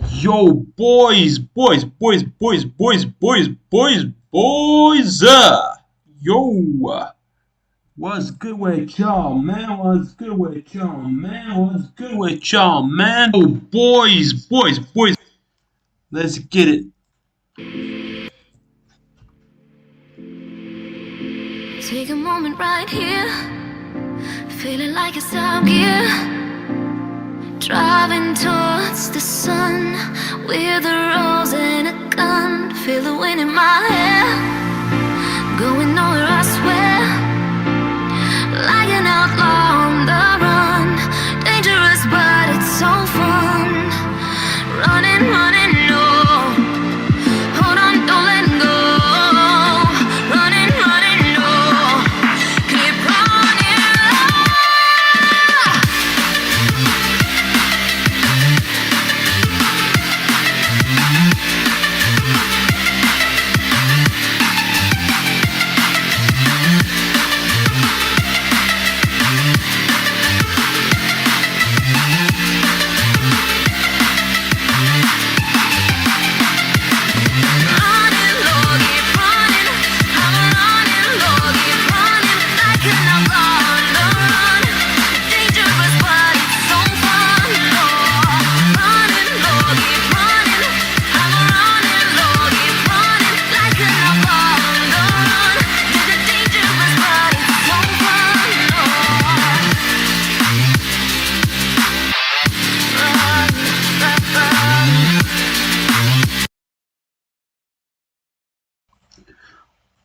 Yo, boys. Yo, what's good with y'all, man? What's good with y'all, man? What's good with y'all, man? Oh, boys. Let's get it. Take a moment right here, feeling like it's out gear. Driving towards the sun with a rose and a gun. Feel the wind in my hair, going nowhere, I swear. Like an outlaw on the run, dangerous but it's so fun. Running, no. Hold on, don't let go. Running, no. Keep running.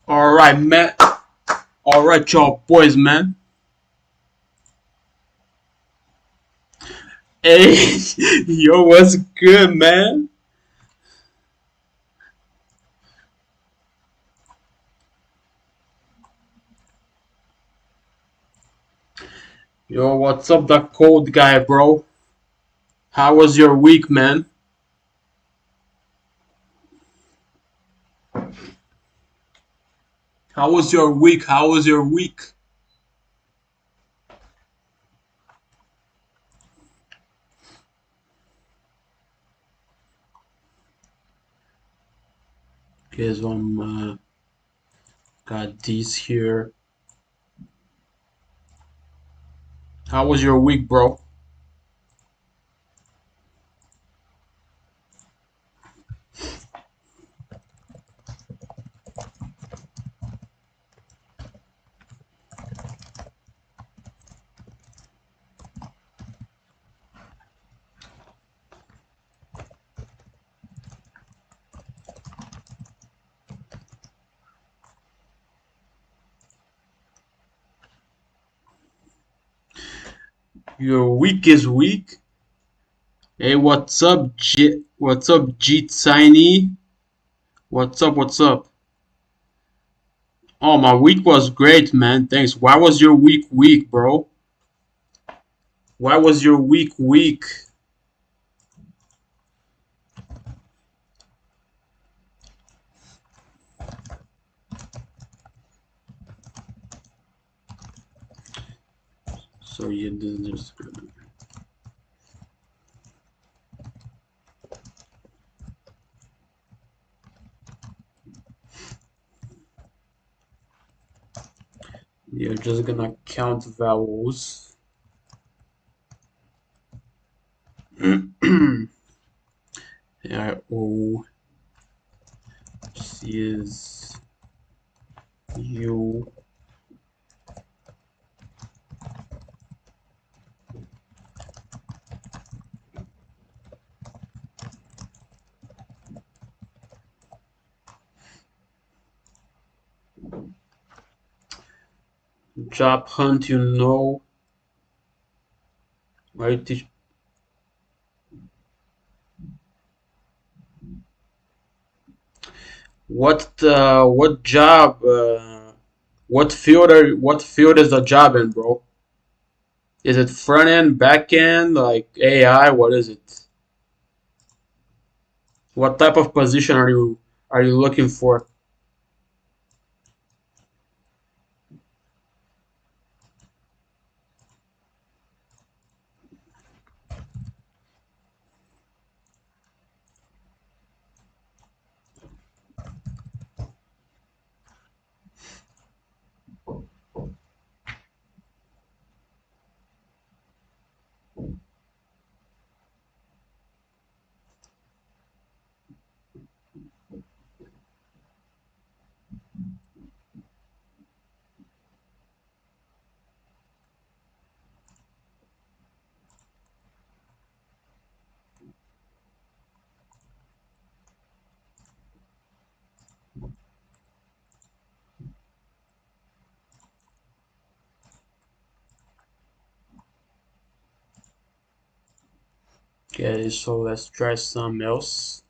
All right, man. All right, y'all, boys, man. Hey, yo, what's good, man? Yo, what's up, the cold guy, bro? How was your week, man? How was your week? How was your week? Okay, so got these here. How was your week, bro? Your week is weak. Hey, what's up, What's up, G Tiny? What's up? Oh, my week was great, man. Thanks. Why was your week weak, bro? Why was your week weak? So you did this. You're just gonna count vowels. Yeah, O, C is U. Job hunt, you know. Why teach? What job? What field is the job in, bro? Is it front end, back end, like AI? What is it? What type of position are you looking for? Okay, so let's try some else.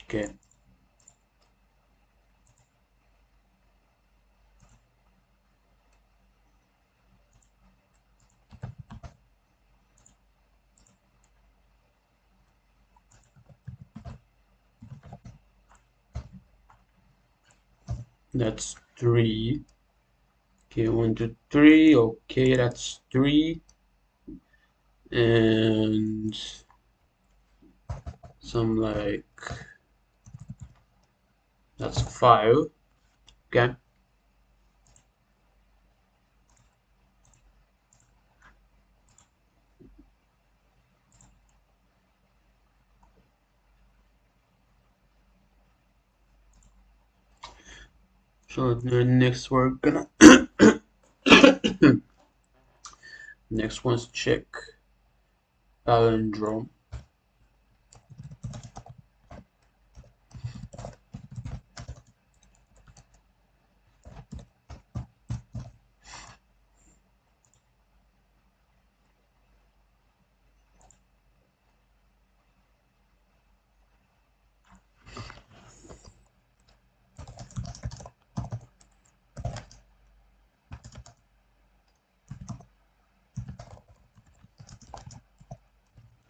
Okay. That's 3. Okay, 1, 2, 3. Okay, that's 3. And some like that's 5. Okay. So the next we're gonna next one's check palindrome.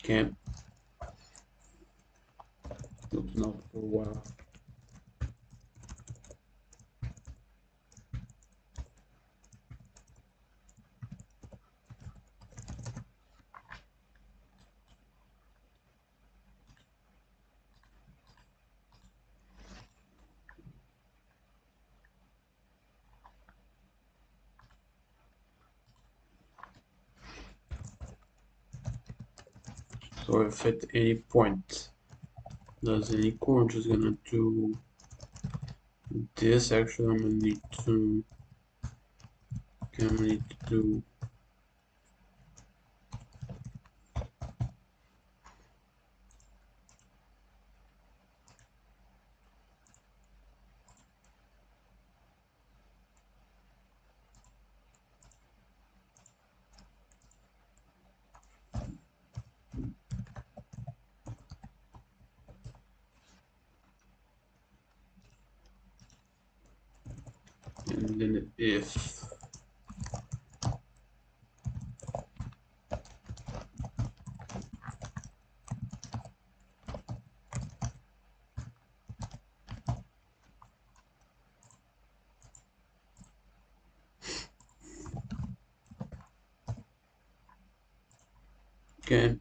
Okay. Open up for a while. So if at any point doesn't equal, I'm just gonna do this. Actually, I'm gonna need to. Okay, I'm gonna need to do. And then if. Okay.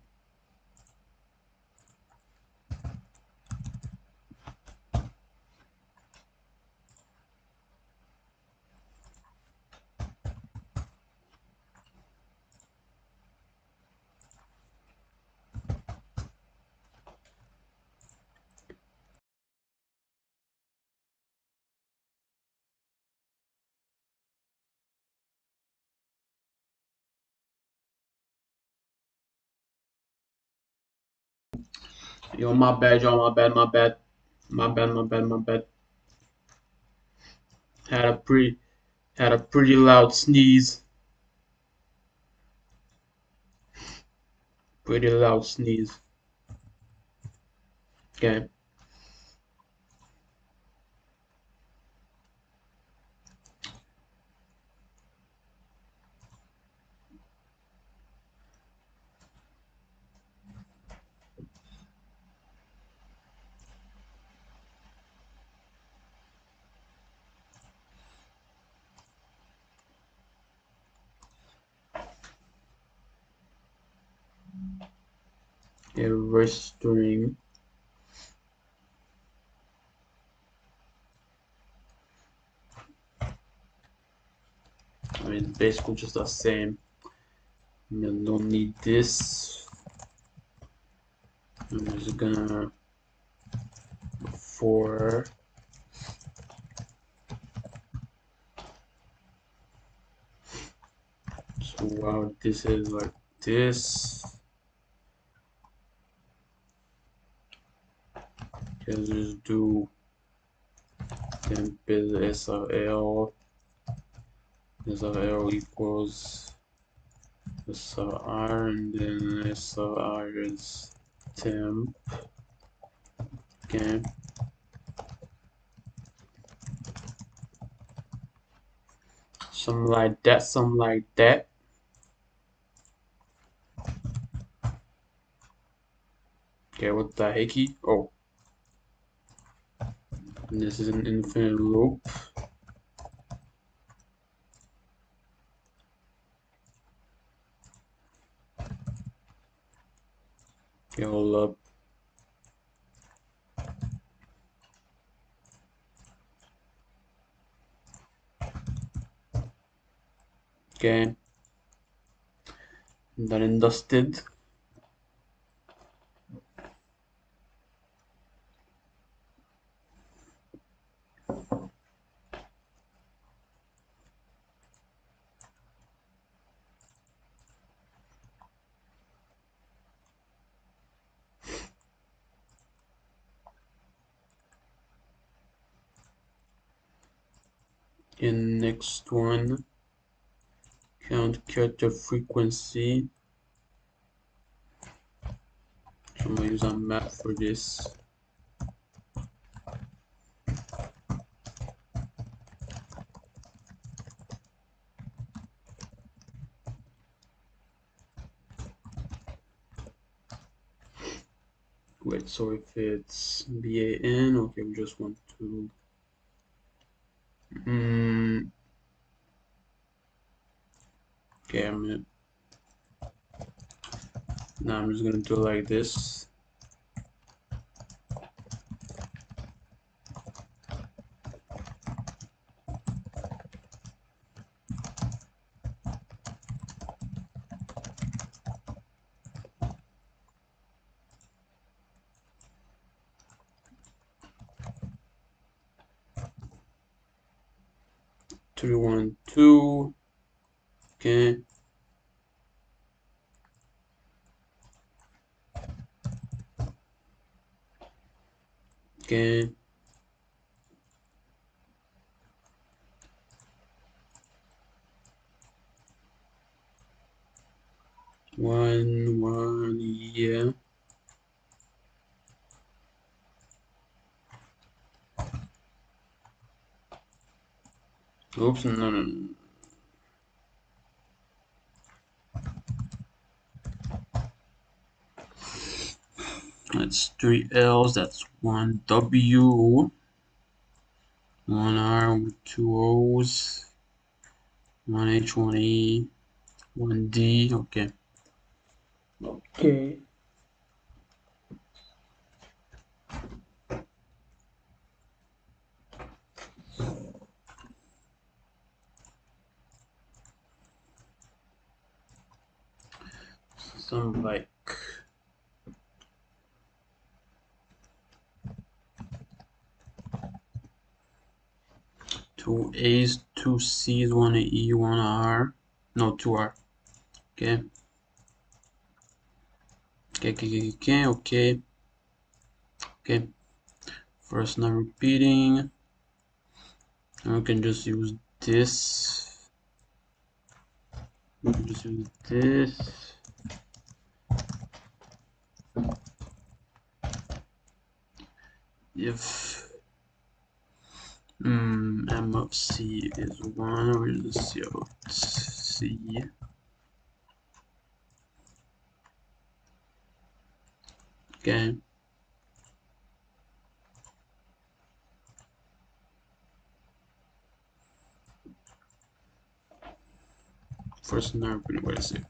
Yo, my bad, y'all. My bad. My bad. My bad. My bad. My bad. Had a pretty loud sneeze. Pretty loud sneeze. Okay. A restoring. I mean, basically just the same. I don't need this. I'm just gonna for. So wow, this is like this. Just do temp is SRL S of L equals S of R, and then S of R is temp. Okay. Something like that, something like that. Okay, what the hecky? Oh, and this is an infinite loop. Okay, hold up. Okay, done and dusted. And next one, count character frequency. So I'm gonna use a map for this. Wait, so if it's BAN, okay, we just want to. Okay, now I'm just gonna do it like this. Three, one, two. Okay. Okay. One, yeah. Oops, no, no, no. That's three L's, that's one W, one R with two O's, one H, one E, one D, okay. Okay. Some like two A's, two C's, one E, one R. No, two R. Okay. Okay. Okay. First, not repeating. And we can just use this. We can just use this. If M of C is 1, we're going to C of C. Okay. First nerve, wait a sec.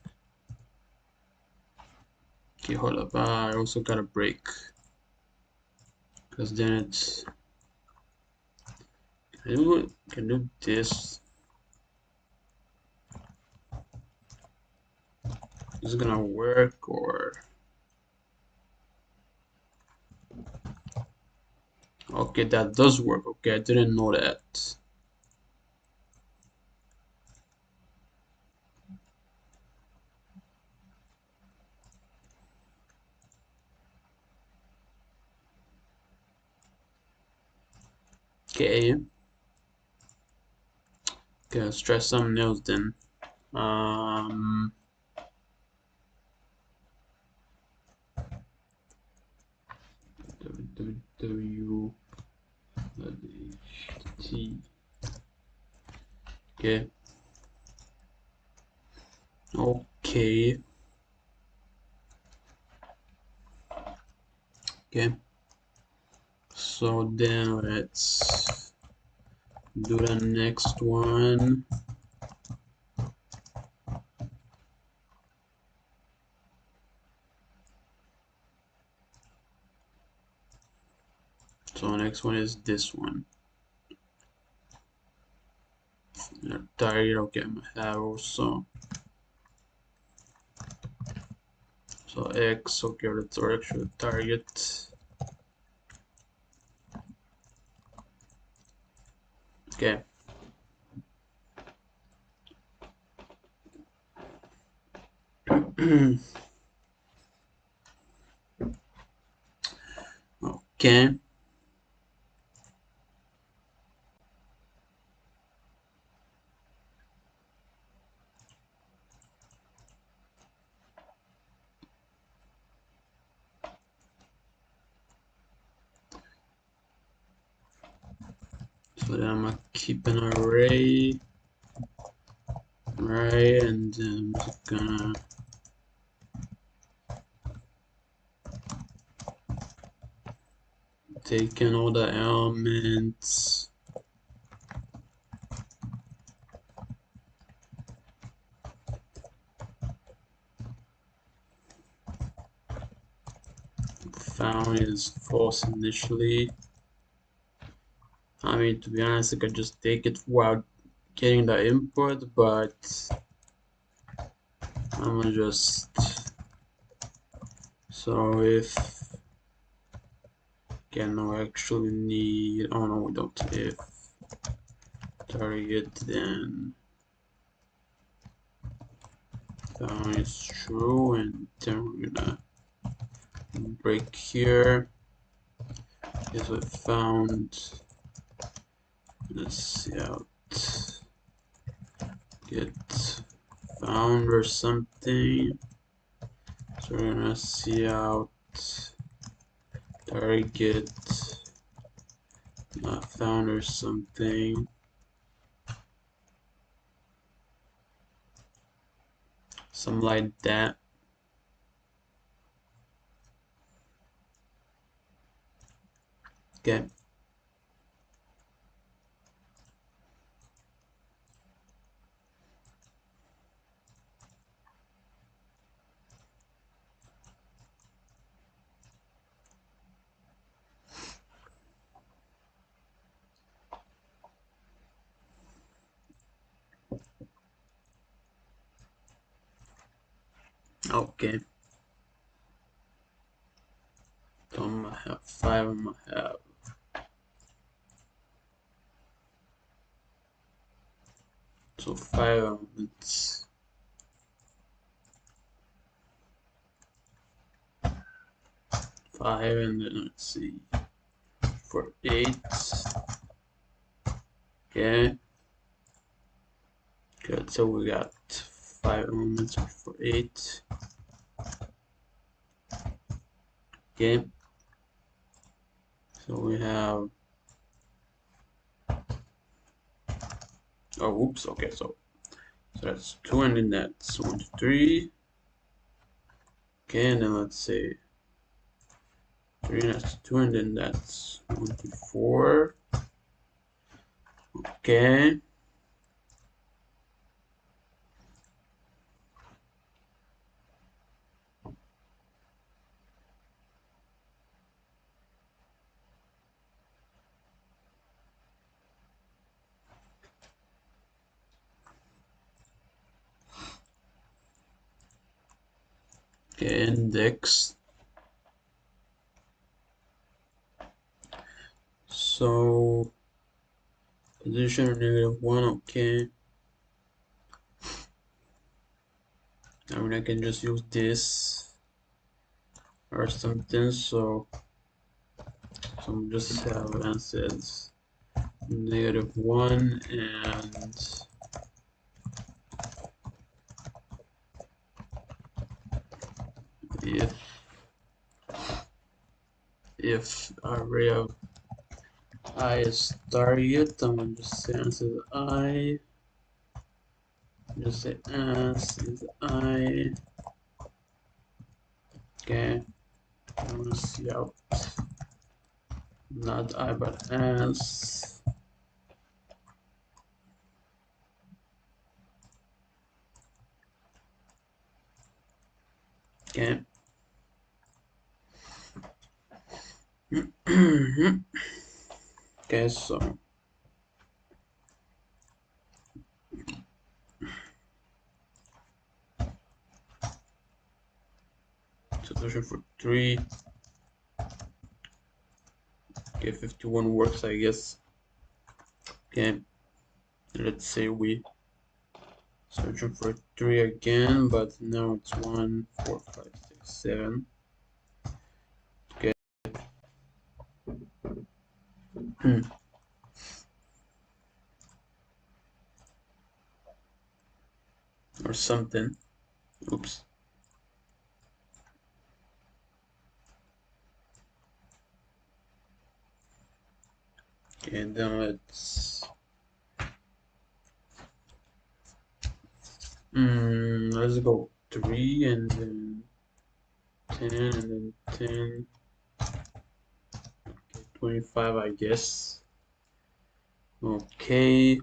Okay, hold up. I also got a break. Because then it's. Can do this. Is it gonna work or. Okay, that does work. Okay, I didn't know that. Okay. Okay, let's try something else then. W T. Okay. Okay. Okay. So then let's do the next one. So next one is this one. Target, okay, I'm gonna have also. So X, okay, let's actually target. Okay. Okay. So then I'm gonna keep an array, right? And then I'm just gonna take in all the elements. Found is false initially. I mean, to be honest, I could just take it without getting the input, but I'm gonna just. So if again, no, actually need. Oh no, we don't. If target, then found is true, and then we're gonna break here. Is we found. Let's see out. Get found or something. So we're gonna see out target not found or something. Something like that. Okay. Okay. So I'm gonna have 5, I'm gonna have so 5 elements. 5 and then let's see for 8. Okay. Good. So we got 5 elements for 8. Okay. So we have oh oops, okay, so that's 2 and then that's 1, 2, 3. Okay, and then let's say 3, that's 2 and then that's 1, 2, 4. Okay. Okay, index. So position -1, okay. I mean I can just use this or something, so just have answers -1 and if array of I is target, I'm gonna just say answer is I. Just say as is I. Okay, I'm gonna see out not I but as. Okay. Okay, so solution for 3. Okay, 51 works, I guess. Okay, let's say we searching for 3 again, but now it's 1, 4, 5, 6, 7. Okay. Or something. Oops. Okay, and then let's go 3 and then 10 and then 10. Okay, 25, I guess. Okay.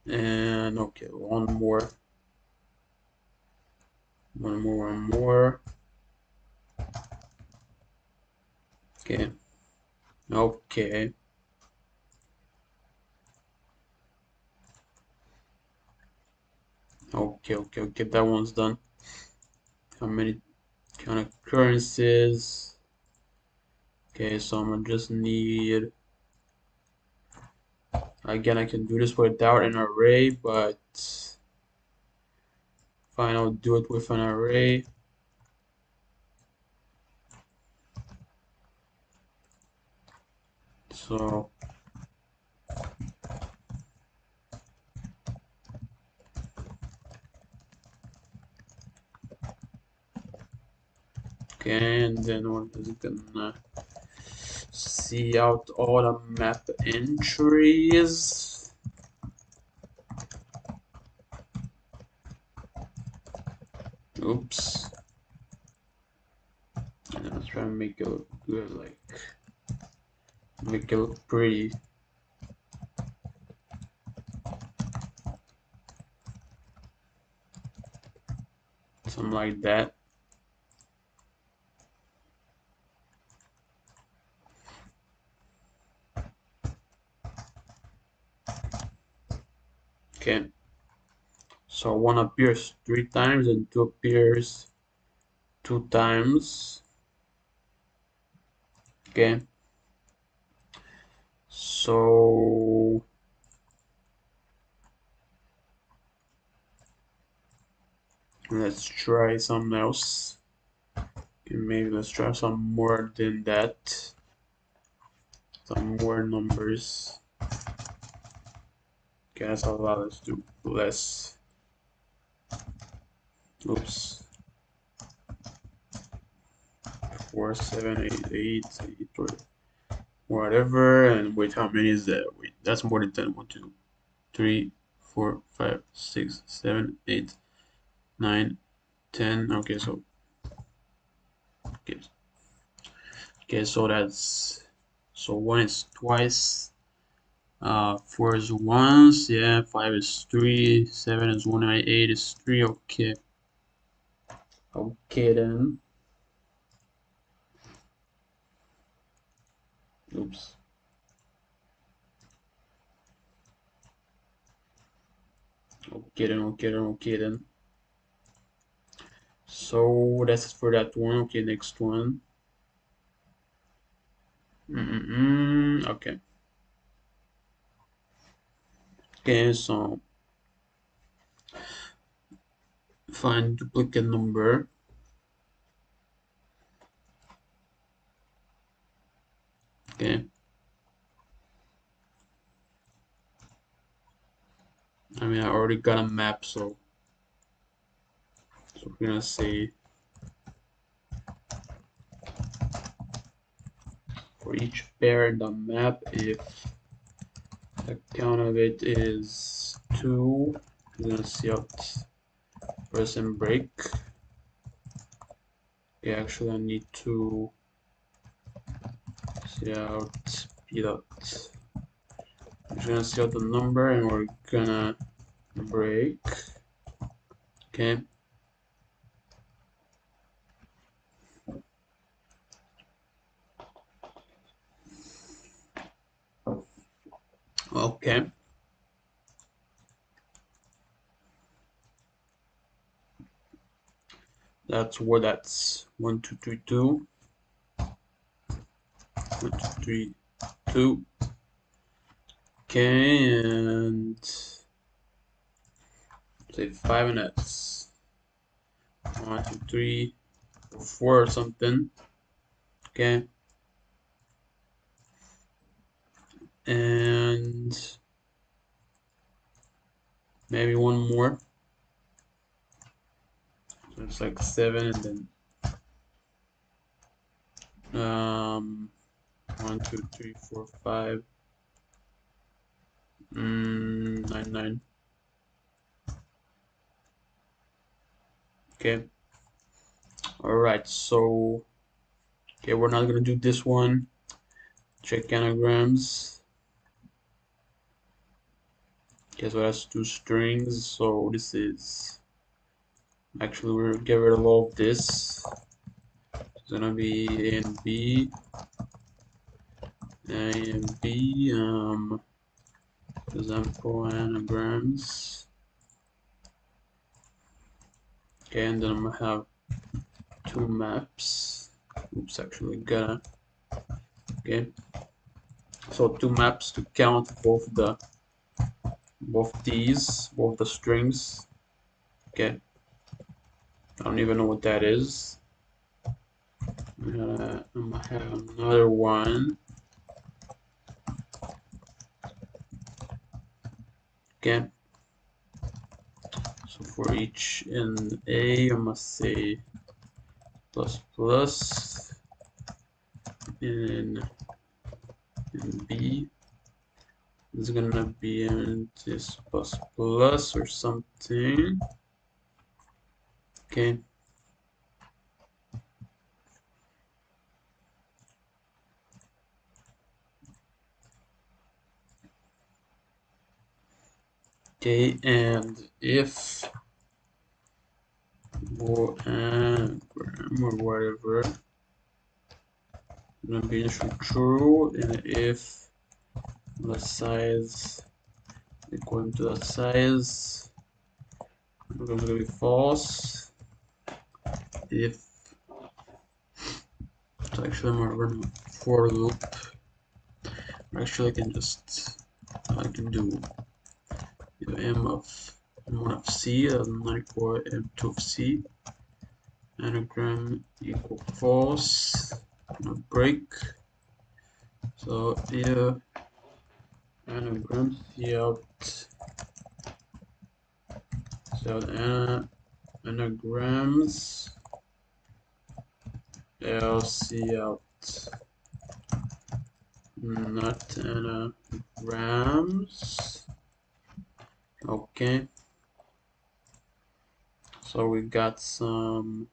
And okay, one more. One more. Okay. Okay. Okay, that one's done. How many kind of currencies? Okay, so I'm gonna just need, again, I can do this without an array, but fine, I'll do it with an array. So okay, and then we're just gonna see out all the map entries. Oops. And then let's try and make it look good, like make it look pretty. Something like that. Okay. So 1 appears 3 times and 2 appears 2 times. Okay. So let's try something else. Okay, maybe let's try some more than that. Some more numbers. Okay, that's a lot. Let's do less. Oops. 4, 7, 8, 8, 8, or whatever. And wait, how many is that? Wait, that's more than 10. 1, 2, 3, 4, 5, 6, 7, 8, 9, 10. Okay, so okay. Okay, so that's, so 1 is twice, 4 is once, yeah, 5 is 3, 7 is 1, and 8 is 3. Okay. Okay then. Oops. Okay then. So that's it for that one. Okay, next one. Okay. Okay, so find duplicate number. Okay. I mean, I already got a map, so So we're gonna say for each pair in the map, if the count of it is 2, we're gonna see out person break. Okay, actually I need to see out p dot. We're just gonna see out the number and we're gonna break. Okay. Okay. That's 1, 2, 3, 2. 1, 2, 3, 2. Okay, and say 5 and that's 1, 2, 3, 4 or something. Okay. And maybe one more. So it's like 7 and then 1, 2, 3, 4, 5, 9, 9. Okay. Alright, so okay, we're not gonna do this one. Check anagrams. Okay, so that's 2 strings. So this is actually we're gonna get rid of all of this. It's gonna be A and B. A and B. Example anagrams. Okay, and then I'm gonna have 2 maps. Oops, actually gotta. Okay, so 2 maps to count both the strings. Okay, I don't even know what that is. I'm gonna have another one. Okay, so for each in A, I must say plus plus. In B is gonna be in this plus plus or something. Okay. Okay, and if or anagram or whatever gonna be true, and if the size equal to the size gonna be false. If so actually I'm gonna run a for loop. Actually I can do m1 of c not equal m2 of c. Anagram equal false. Break. So if anagram anagrams LC out not anagrams. Okay, so we got some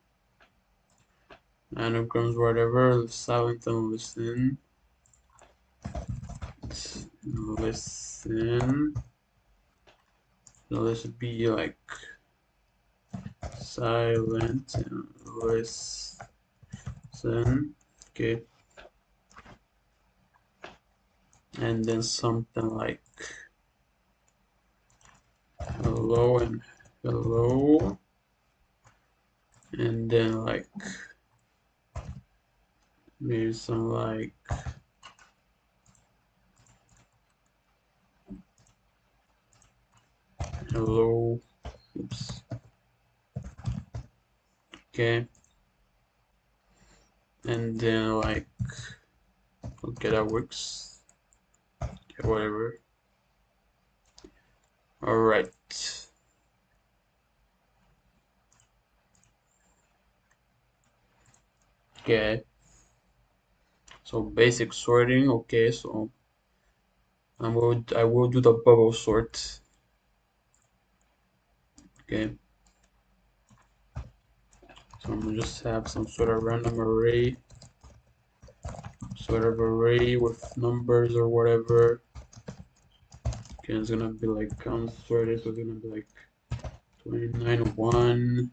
anagrams, whatever, silent and listen. Listen. So this would be like silent and listen. Okay. And then something like hello and hello. And then like maybe some like hello. Oops. Okay. And then like okay, that works. Okay, whatever. Alright. Okay, so basic sorting. Okay, so I will do the bubble sort. Okay, so I'm gonna just have some sort of random array, with numbers or whatever. Okay, it's gonna be like unsorted, so it's gonna be like 29 1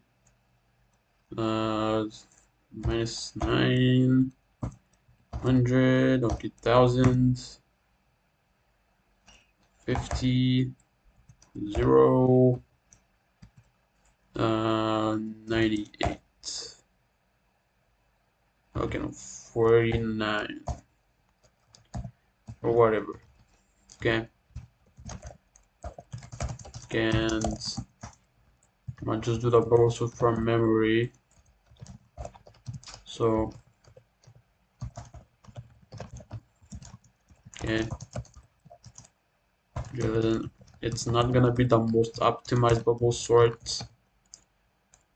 minus 900. Okay, 1000 50 0 98. Okay, no, 49 or whatever. Okay, and I'll just do the bubble sort from memory. So okay, it's not gonna be the most optimized bubble sort,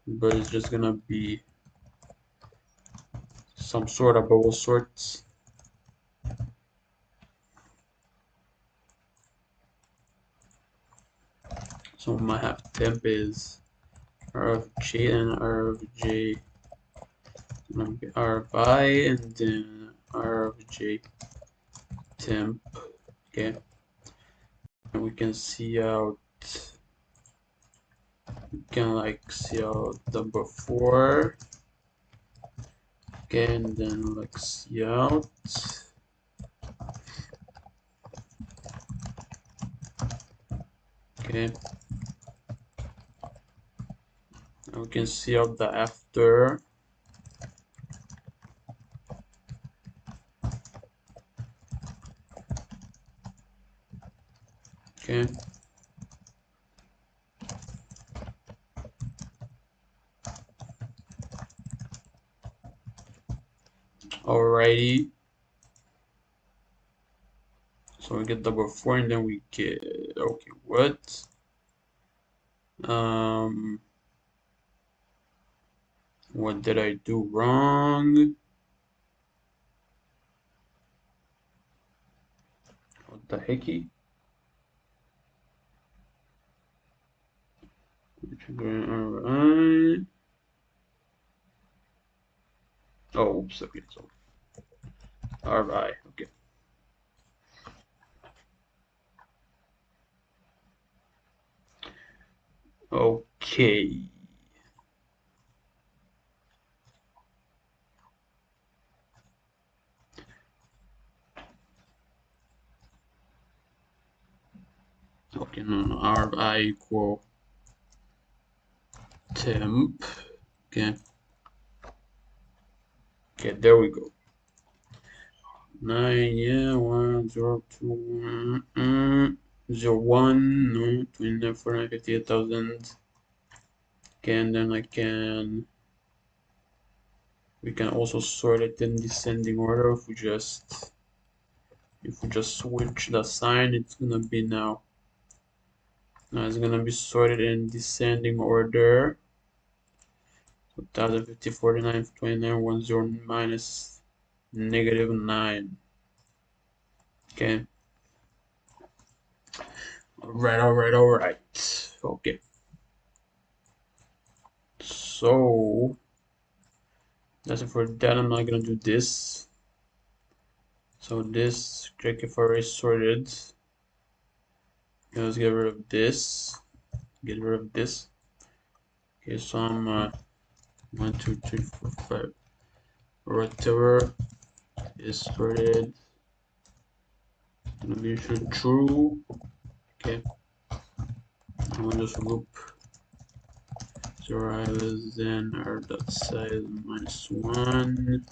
but it's just gonna be some sort of bubble sorts. So I might have temp is R of J and R of J, gonna be R of I and then R of J temp. Okay, and we can see out, see out number 4. Okay, and then like see out. Okay, and we can see out the after. Okay, alrighty. So we get number 4 and then we get, okay, what? What did I do wrong? What the hecky? Alright. Oh, oops, okay, so alright, okay. Okay. Okay, no, RI equal temp. Okay. Okay, there we go. 9, yeah, 1, 0, 2, 0, 1, no, 29, 49, 58,000. Okay, and then we can also sort it in descending order. If we just switch the sign, it's gonna be now it's gonna be sorted in descending order. So 1050, 49, 29, 10 minus -9. Okay. Alright. Okay. So that's it for that. I'm not gonna do this. So this, check if array sorted. Okay, let's get rid of this. Get rid of this. Okay, so I'm 1, 2, 3, 4, 5. Whatever is sorted. Gonna be true. Okay. I'm gonna just loop 0 less than r dot size -1.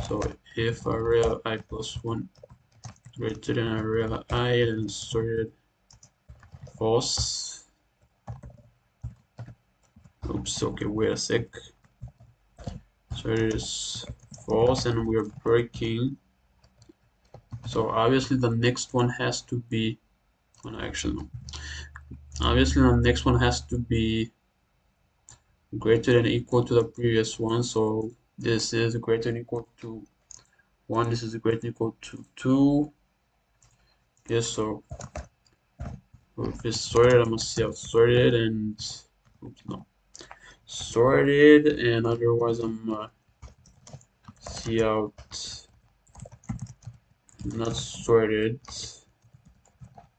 So if array of I plus 1 greater than array of I, then sorted false. Oops, okay, wait a sec. Sorted is false and we're breaking. So obviously the next one has to be, well, actually no. Obviously the next one has to be greater than or equal to the previous one, so This is greater than equal to 1. This is greater than equal to 2. Okay, so if it's sorted, I'm gonna see out sorted and oops, no, sorted, and otherwise I'm gonna see out not sorted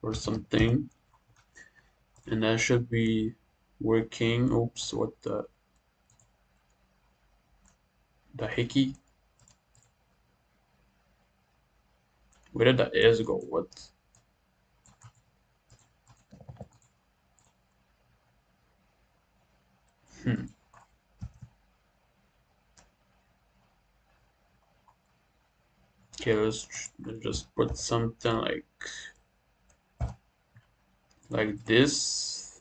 or something, and that should be working. Oops, what the hickey? Where did the S go? What? Hmm. Okay, let's just put something like this.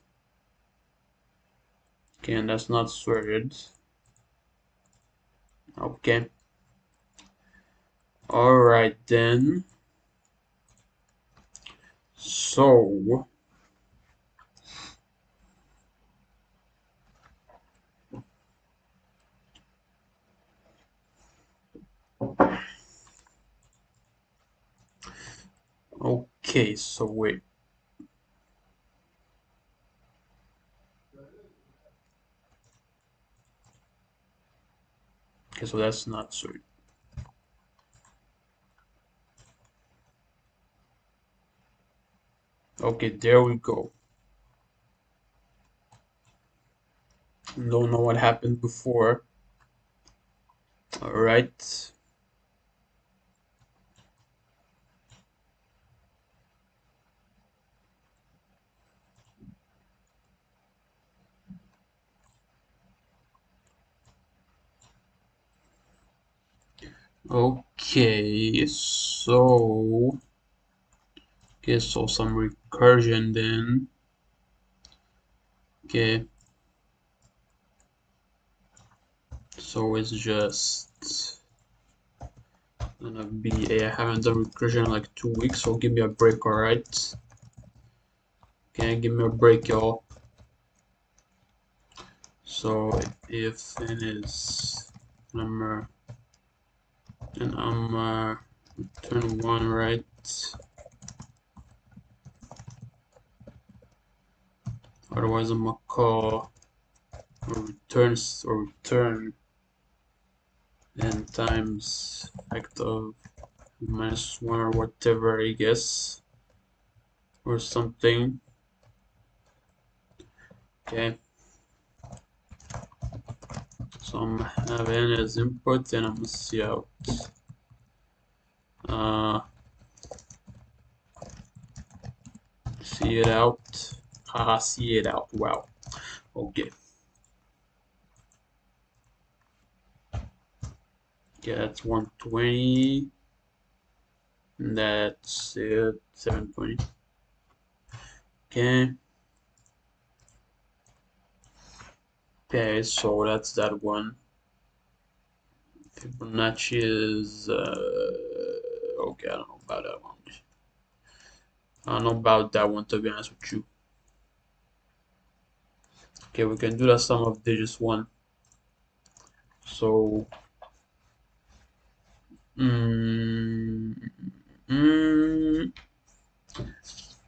Okay, and that's not sorted. Okay. All right then. So, okay, so wait. Okay, so that's not sorted. Okay, there we go. Don't know what happened before. All right. Okay, so some recursion then. Okay, so it's just gonna be I haven't done recursion in like 2 weeks, so give me a break, alright? Okay, give me a break, y'all. So if n is number and I'm return 1, right? Otherwise I'm gonna call return n times fact of -1 or whatever, I guess, or something. Okay, so I'm having as input and I'm gonna see out. See it out. Haha, see it out. Wow. Okay. Yeah, that's 120. That's it. 720. Okay. Okay, so that's that one. Fibonacci is okay. I don't know about that one. I don't know about that one, to be honest with you. Okay, we can do the sum of digits one. So, mm, mm,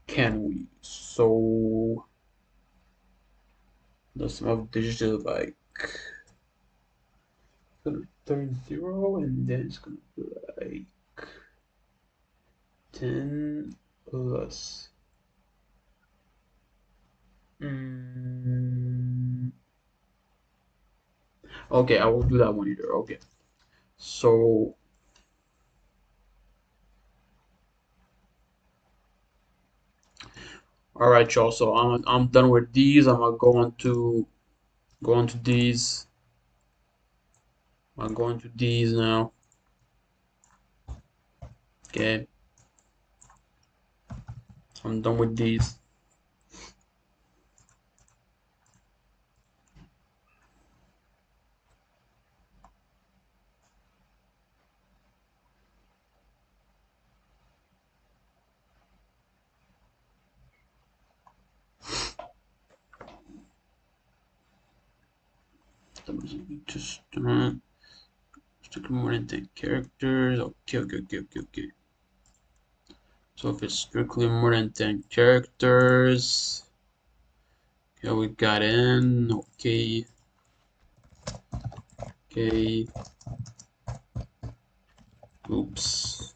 can we? So, the sum of digits is like gonna turn 0, and then it's gonna be like 10 plus. Mm, okay, I won't do that one either. Okay, so all right, y'all. So I'm done with these. I'm gonna go on to these. I'm going to these now. Okay, I'm done with these. Just strictly more than 10 characters. Okay. So if it's strictly more than 10 characters, okay, we got in. Okay. Oops.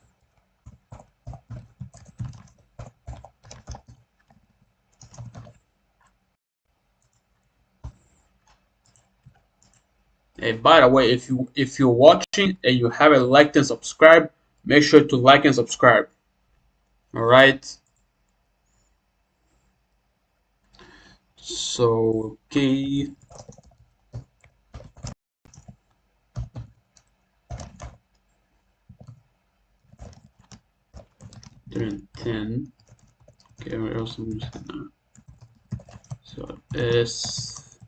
Hey, by the way, if you're watching and you haven't liked and subscribed, make sure to like and subscribe. All right. So okay. Then 10. Okay, what else am I just gonna? So S.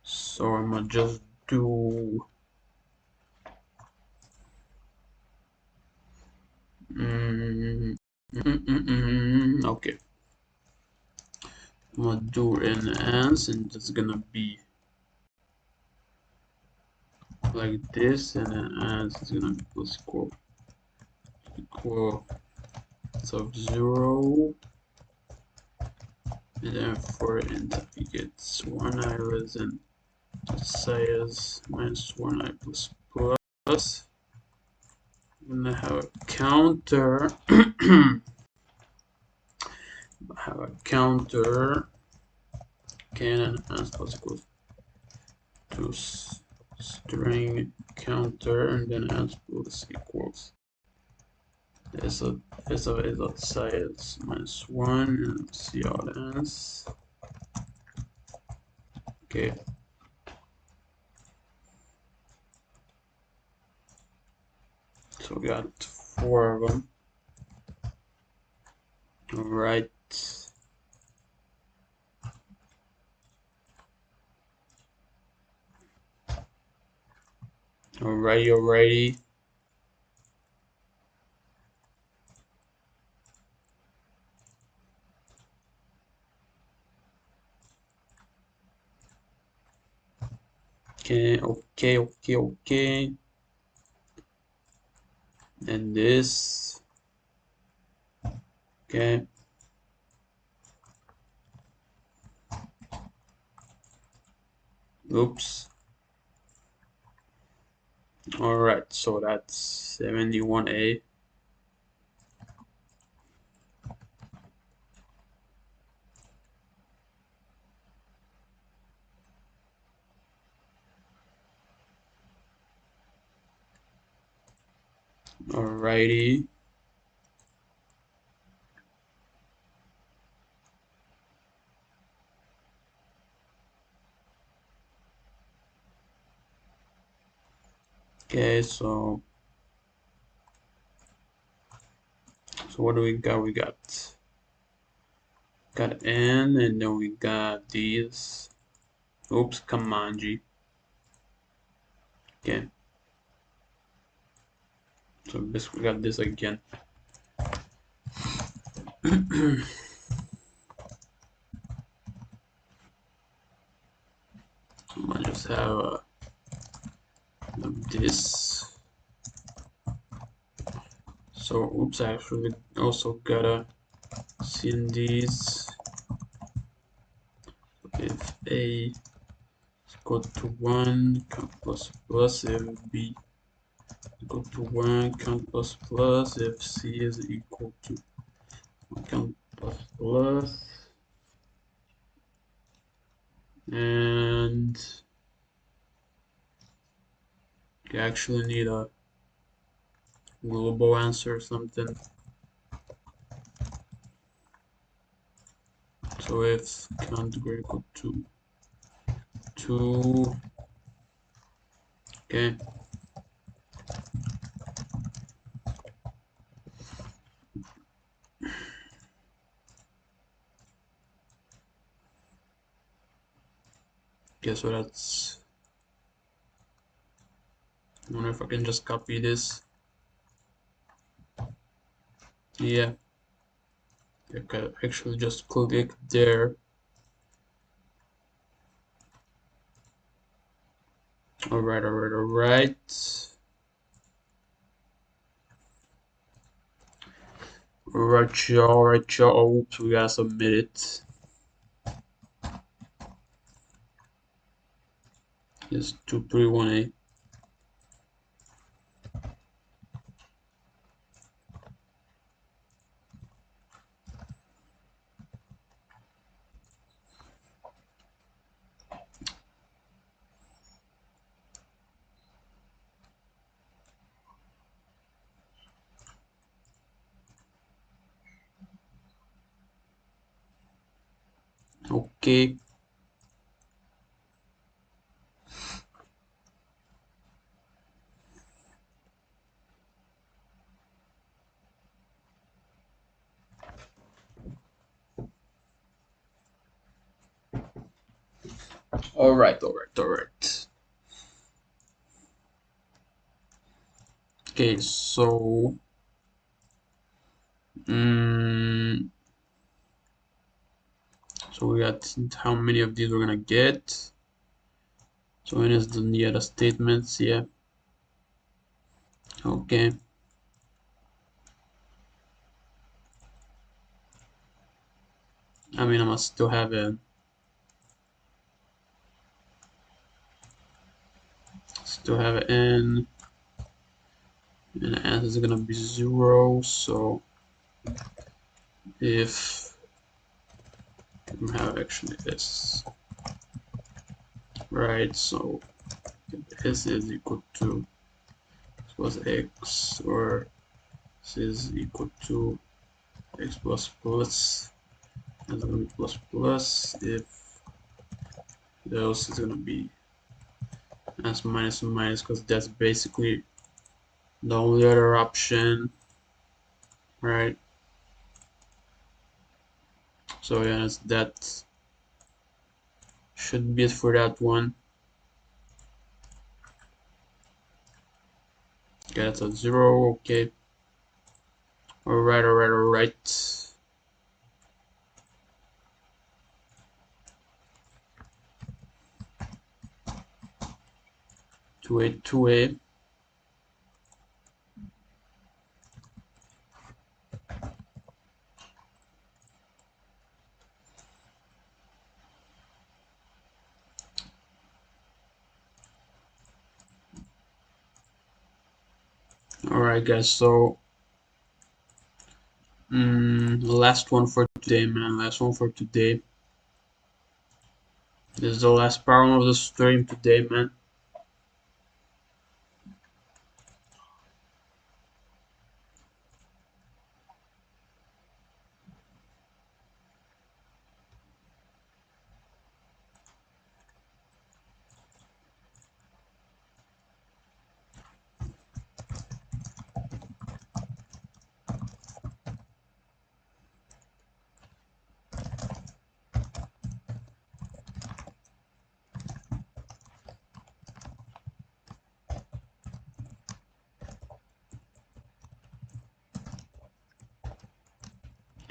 So I'm gonna just do. Okay, I'm gonna do enhance, and it's gonna be like this, and enhance is gonna be plus equal sub 0, and then for int we get 1i less than size minus 1i plus. I'm gonna have a counter. Have a counter. Can enhance plus equals to string counter, and then enhance plus equals is a size minus 1 and see how it ends. Okay. So we got 4 of them. Alright. Alrighty. Okay. And this. Okay. Oops. Alright, so that's 71A. Alrighty. Okay, so what do we got? We got N, and then we got these. Oops, come on, G. Okay. So this we got this again. I'm gonna just have this. So oops, I actually also gotta send these. If A is equal to 1, count plus plus. If B equal to 1, count plus plus. If C is equal to 1, count plus plus. And you actually need a global answer or something. So if count greater equal to 2, okay. Okay, so that's. I wonder if I can just copy this. Yeah. I can actually just click there. Alright, alright, alright. Alright, y'all. Oops, we gotta submit it. It's 2318. Okay. Alright, alright, alright. Okay, so so we got how many of these we're gonna get. So in is the other statements, yeah. Okay. I mean, I must still have a n, and the answer is gonna be 0. So if we have actually s, right? So if s is equal to plus x, or s is equal to x plus plus, it's gonna be plus plus. If else is gonna be s minus minus, because that's basically the only other option, right? So yeah, that should be it for that one. Okay, that's a 0. Okay. Alright, alright, alright. 2A, 2A. Alright, guys, so last one for today, man. Last one for today. This is the last problem of the stream today, man.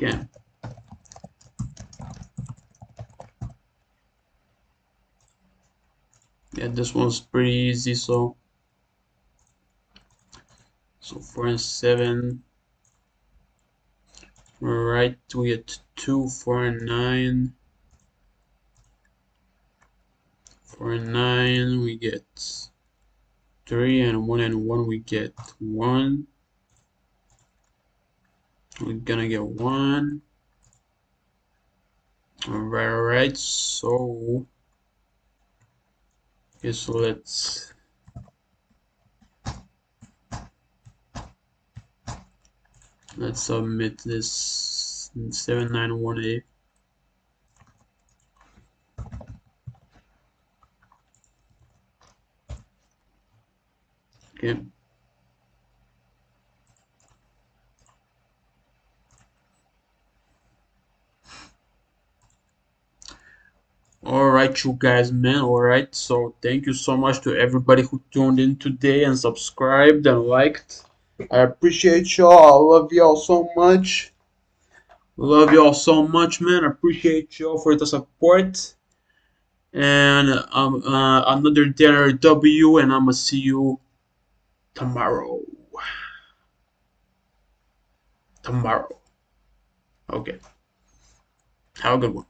Okay. Yeah, this one's pretty easy. So 4 and 7. Alright, we get 2, 4 and 9. 4 and 9, we get 3, and 1 and 1, we get 1. We're gonna get 1. Alright, so okay, so let's submit this 7918. Okay. Alright, you guys, man. Alright, so thank you so much to everybody who tuned in today and subscribed and liked. I appreciate y'all. I love y'all so much. Love y'all so much, man. I appreciate y'all for the support. and another dinner W, and I'm gonna see you tomorrow. Tomorrow. Okay. Have a good one.